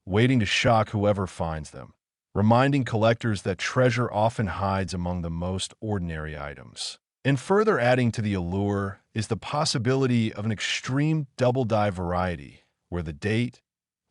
waiting to shock whoever finds them, reminding collectors that treasure often hides among the most ordinary items. And further adding to the allure is the possibility of an extreme double die variety, where the date,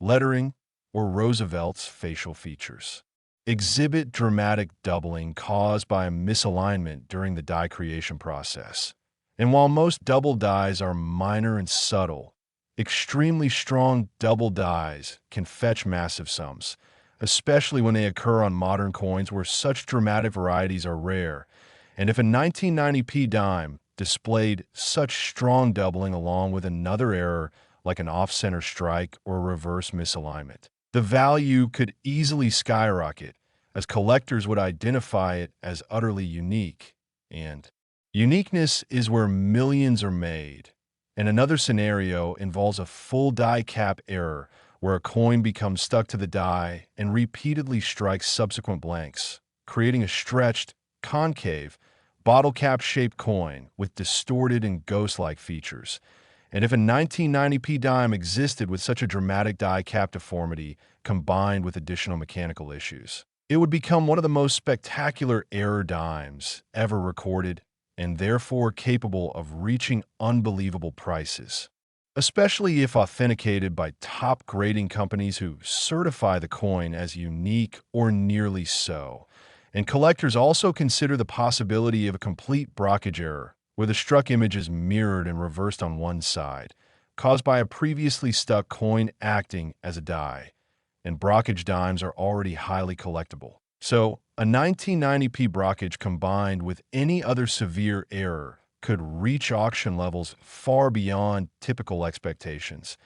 lettering, or Roosevelt's facial features exhibit dramatic doubling caused by a misalignment during the die creation process. And while most double dies are minor and subtle, extremely strong double dies can fetch massive sums, especially when they occur on modern coins where such dramatic varieties are rare. And if a 1990p dime displayed such strong doubling along with another error like an off-center strike or a reverse misalignment. The value could easily skyrocket, as collectors would identify it as utterly unique. And uniqueness is where millions are made. And another scenario involves a full die cap error, where a coin becomes stuck to the die and repeatedly strikes subsequent blanks, creating a stretched, concave, bottle cap-shaped coin with distorted and ghost-like features. And if a 1990p dime existed with such a dramatic die cap deformity combined with additional mechanical issues, it would become one of the most spectacular error dimes ever recorded, and therefore capable of reaching unbelievable prices, especially if authenticated by top grading companies who certify the coin as unique or nearly so. And collectors also consider the possibility of a complete blockage error, where the struck image is mirrored and reversed on one side, caused by a previously stuck coin acting as a die. And blockage dimes are already highly collectible. So, a 1990p blockage combined with any other severe error could reach auction levels far beyond typical expectations.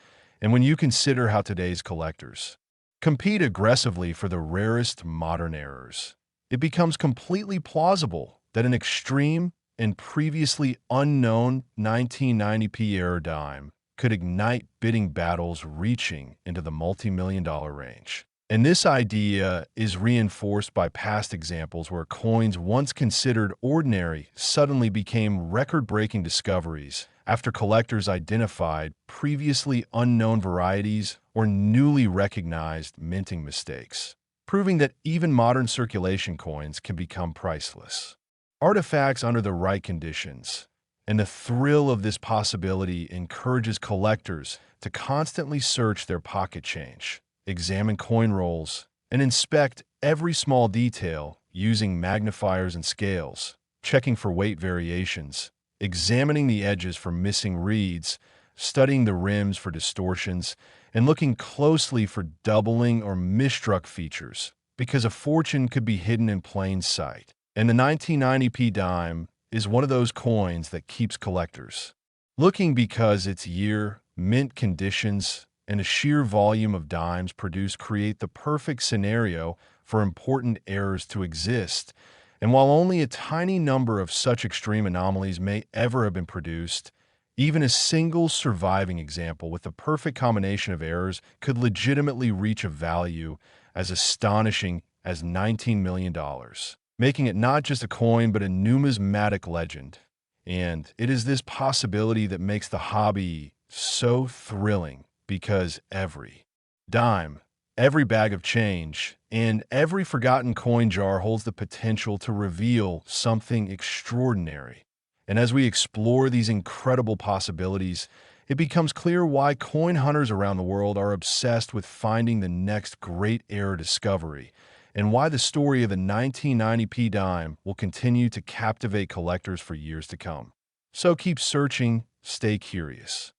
And when you consider how today's collectors compete aggressively for the rarest modern errors, it becomes completely plausible that an extreme and previously unknown 1990p error dime could ignite bidding battles reaching into the multi-million-dollar range. And this idea is reinforced by past examples where coins once considered ordinary suddenly became record-breaking discoveries after collectors identified previously unknown varieties or newly recognized minting mistakes, proving that even modern circulation coins can become priceless artifacts under the right conditions. And the thrill of this possibility encourages collectors to constantly search their pocket change, examine coin rolls, and inspect every small detail using magnifiers and scales, checking for weight variations, examining the edges for missing reads, studying the rims for distortions, and looking closely for doubling or misstruck features, because a fortune could be hidden in plain sight. And the 1990p dime is one of those coins that keeps collectors looking, because its year, mint conditions, and a sheer volume of dimes produced create the perfect scenario for important errors to exist. And while only a tiny number of such extreme anomalies may ever have been produced, even a single surviving example with the perfect combination of errors could legitimately reach a value as astonishing as $19 million, making it not just a coin but a numismatic legend. And it is this possibility that makes the hobby so thrilling, because every dime, every bag of change, and every forgotten coin jar holds the potential to reveal something extraordinary. And as we explore these incredible possibilities, it becomes clear why coin hunters around the world are obsessed with finding the next great error discovery, and why the story of the 1990p dime will continue to captivate collectors for years to come. So keep searching, stay curious,